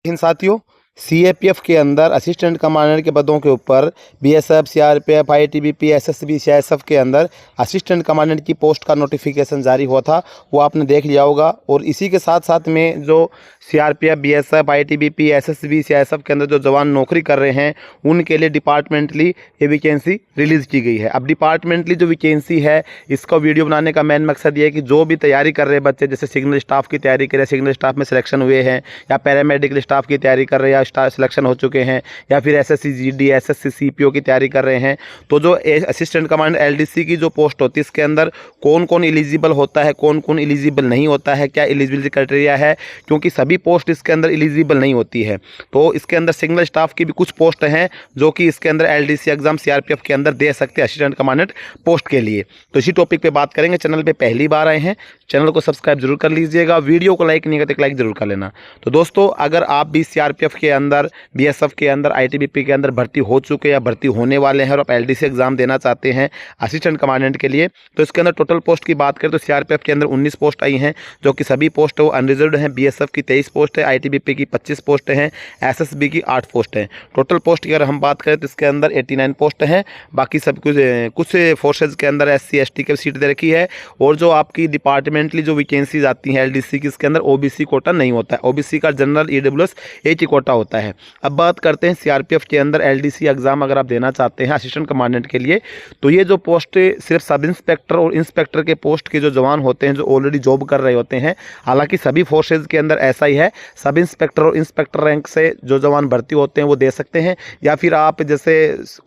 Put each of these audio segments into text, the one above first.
इन साथियों, सीएपीएफ के अंदर असिस्टेंट कमांडेंट के पदों के ऊपर BSF, CRPF, ITBP, SSB, CISF के अंदर असिस्टेंट कमांडेंट की पोस्ट का नोटिफिकेशन जारी हुआ था, वो आपने देख लिया होगा। और इसी के साथ साथ में जो CRPF, BSF, ITBP, SSB, CISF के अंदर जो जवान नौकरी कर रहे हैं उनके लिए डिपार्टमेंटली ये वैकेंसी रिलीज़ की गई है। अब डिपार्टमेंटली जो वैकेंसी है, इसका वीडियो बनाने का मेन मकसद ये है कि जो भी तैयारी कर रहे हैं बच्चे, जैसे सिग्नल स्टाफ की तैयारी कर रहे हैं, सिग्नल स्टाफ में सिलेक्शन हुए हैं, या पैरामेडिकल स्टाफ की तैयारी कर रहे हैं, या सिलेक्शन हो चुके हैं, या फिर एसएससी जीडी, एसएससी सीपीओ की तैयारी कर रहे हैं, तो जो असिस्टेंट कमांडेंट एलडीसी की जो पोस्ट होती है, इसके अंदर कौन कौन एलिजिबल होता है, कौन कौन एलिजिबल नहीं होता है, क्या एलिजिबिलिटी क्राइटेरिया है, क्योंकि सभी पोस्ट इसके अंदर एलिजिबल नहीं होती है। तो इसके अंदर सिग्नल स्टाफ की भी कुछ पोस्ट हैं जो कि इसके अंदर एलडीसी एग्जाम सीआरपीएफ के अंदर दे सकते हैं असिस्टेंट कमांडेंट पोस्ट के लिए। तो इसी टॉपिक पे बात करेंगे। चैनल पे पहली बार आए हैं, चैनल को सब्सक्राइब जरूर कर लीजिएगा, वीडियो को लाइक नहीं करते लाइक जरूर कर लेना। तो दोस्तों, अगर आप भी सीआरपीएफ के अंदर, बीएसएफ के अंदर, आईटीबीपी के अंदर भर्ती हो चुके या भर्ती होने वाले हैं और आप एलडीसी एग्जाम देना चाहते हैं असिस्टेंट कमांडेंट के लिए, तो इसके अंदर टोटल पोस्ट की बात करें तो सीआरपीएफ के अंदर 19 पोस्ट आई हैं, जो कि सभी पोस्ट वो अनरिजर्व्ड हैं। बीएसएफ की 23 पोस्ट है, आईटीबीपी की 25 पोस्ट हैं, एसएसबी की 8 पोस्ट हैं। टोटल पोस्ट की अगर हम बात करें तो इसके अंदर 89 पोस्ट हैं। बाकी सब कुछ फोर्सेज के अंदर एससी एसटी की सीट दे रखी है। और जो आपकी डिपार्टमेंटली जो वैकेंसीज आती हैं एलडीसी की, इसके अंदर ओबीसी कोटा नहीं होता है। ओबीसी का जनरल, ईडब्ल्यूएस एक ही कोटा होता है। अब बात करते हैं सीआरपीएफ के अंदर एलडीसी एग्जाम अगर आप देना चाहते हैं असिस्टेंट कमांडेंट के लिए, तो ये जो पोस्ट सिर्फ सब इंस्पेक्टर और इंस्पेक्टर के पोस्ट के जो जवान होते हैं, जो ऑलरेडी जॉब कर रहे होते हैं, हालांकि सभी फोर्सेज के अंदर ऐसा ही है, सब इंस्पेक्टर और इंस्पेक्टर रैंक से जो जवान भर्ती होते हैं वो दे सकते हैं। या फिर आप जैसे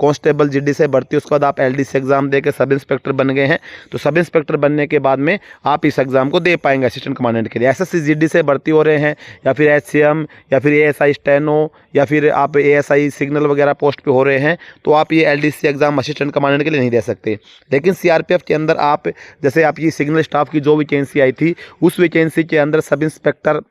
कांस्टेबल जीडी से भर्ती, उसके बाद आप एलडीसी एग्जाम दे के सब इंस्पेक्टर बन गए हैं, तो सब इंस्पेक्टर बनने के बाद में आप इस एग्जाम को दे पाएंगे असिस्टेंट कमांडेंट के लिए। एसएससी जीडी से भर्ती हो रहे हैं, या फिर एचसीएम, या फिर एएसआई स्टेनो, या फिर आप एएसआई सिग्नल वगैरह पोस्ट पे हो रहे हैं, तो आप ये एलडीसी एग्जाम असिस्टेंट कमांडेंट के लिए नहीं दे सकते। लेकिन सीआरपीएफ के अंदर आप जैसे आपकी सिग्नल स्टाफ की जो वैकेंसी आई थी, उस वैकेंसी के अंदर सब इंस्पेक्टर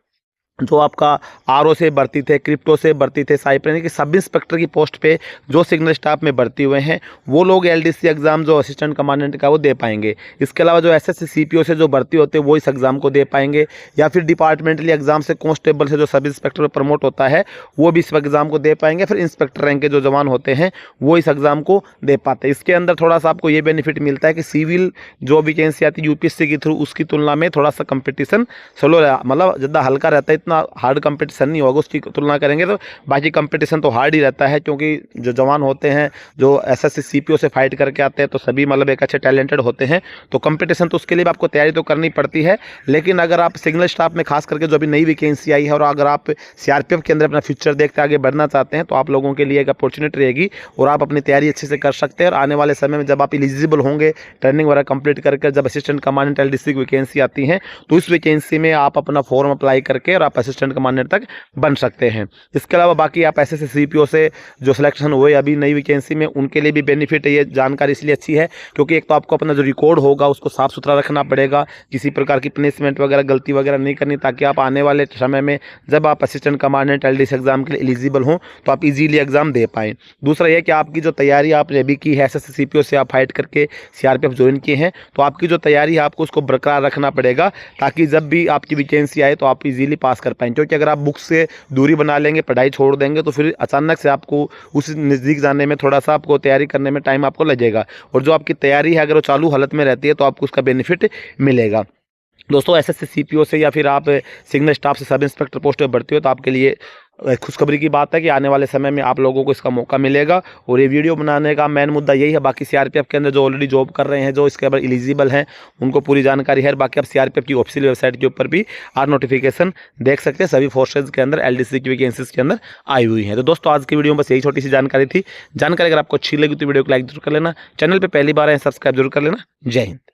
जो आपका आरओ से भर्ती थे, क्रिप्टो से भर्ती थे, साइप्रेन की सब इंस्पेक्टर की पोस्ट पे जो सिग्नल स्टाफ में भर्ती हुए हैं, वो लोग एलडीसी एग्जाम जो असिस्टेंट कमांडेंट का वो दे पाएंगे। इसके अलावा जो एसएससी सीपीओ से जो भर्ती होते हैं वो इस एग्जाम को दे पाएंगे। या फिर डिपार्टमेंटली एग्जाम से कांस्टेबल से जो सब इंस्पेक्टर प्रमोट होता है वो भी इस एग्जाम को दे पाएंगे। फिर इंस्पेक्टर रैंक के जो जवान होते हैं वो इस एग्जाम को दे पाते हैं। इसके अंदर थोड़ा सा आपको ये बेनिफिट मिलता है कि सिविल जो वैकेंसी आती है यूपीएससी के थ्रू, उसकी तुलना में थोड़ा सा कंपटीशन स्लो, मतलब ज़्यादा हल्का रहता है, इतना हार्ड कंपटीशन नहीं होगा। उसकी तुलना करेंगे तो बाकी कंपटीशन तो हार्ड ही रहता है, क्योंकि जो जवान होते हैं जो एसएससी सीपीओ से फाइट करके आते हैं, तो सभी मतलब एक अच्छे टैलेंटेड होते हैं, तो कंपटीशन तो उसके लिए भी आपको तैयारी तो करनी पड़ती है। लेकिन अगर आप सिग्नल स्टाफ में खास करके जो अभी नई वैकेंसी आई है, और अगर आप सीआरपीएफ के अंदर अपना फ्यूचर देखते आगे बढ़ना चाहते हैं, तो आप लोगों के लिए एक अपॉर्चुनिटी रहेगी और आप अपनी तैयारी अच्छे से कर सकते हैं। और आने वाले समय में जब आप एलिजिबल होंगे, ट्रेनिंग वगैरह कंप्लीट करके जब असिस्टेंट कमांडेंट एलडीसी की वैकेंसी आती है, तो इस वैकेंसी में आप अपना फॉर्म अप्लाई करके और आप असिस्टेंट कमांडेंट तक बन सकते हैं। इसके अलावा बाकी आप एसएससी सीपीओ से जो सिलेक्शन हुए अभी नई वैकेंसी में, उनके लिए भी बेनिफिट है। ये जानकारी इसलिए अच्छी है क्योंकि एक तो आपको अपना जो रिकॉर्ड होगा उसको साफ सुथरा रखना पड़ेगा, किसी प्रकार की पनिशमेंट वगैरह, गलती वगैरह नहीं करनी, ताकि आप आने वाले समय में जब आप असिस्टेंट कमांडेंट एलडीसी एग्जाम के लिए एलिजिबल हों तो आप इजीली एग्जाम दे पाएँ। दूसरा यह कि आपकी जो तैयारी आपने अभी की है, एसएससी सीपीओ से आप फाइट करके सीआरपीएफ ज्वाइन किए हैं, तो आपकी जो तैयारी है आपको उसको बरकरार रखना पड़ेगा, ताकि जब भी आपकी वैकेंसी आए तो आप इजीली पास कर पाएँ। क्योंकि अगर आप बुक से दूरी बना लेंगे, पढ़ाई छोड़ देंगे, तो फिर अचानक से आपको उस नज़दीक जाने में थोड़ा सा आपको तैयारी करने में टाइम आपको लगेगा। और जो आपकी तैयारी है अगर वो चालू हालत में रहती है तो आपको उसका बेनिफिट मिलेगा। दोस्तों, एसएससी सीपीओ से या फिर आप सिग्नल स्टाफ से सब इंस्पेक्टर पोस्ट पर भर्ती हो तो आपके लिए खुशखबरी की बात है कि आने वाले समय में आप लोगों को इसका मौका मिलेगा। और ये वीडियो बनाने का मेन मुद्दा यही है। बाकी सीआरपीएफ के अंदर जो ऑलरेडी जॉब कर रहे हैं, जो इसके ऊपर एलिजिबल हैं, उनको पूरी जानकारी है। बाकी आप सीआरपीएफ की ऑफिशियल वेबसाइट के ऊपर भी आप नोटिफिकेशन देख सकते हैं, सभी फोर्सेज के अंदर एलडीसी की वैकेंसीज के अंदर आई हुई हैं। तो दोस्तों, आज की वीडियो में बस यही छोटी सी जानकारी थी। जानकारी अगर आपको अच्छी लगी तो वीडियो को लाइक जरूर कर लेना, चैनल पर पहली बार है सब्सक्राइब जरूर कर लेना। जय हिंद।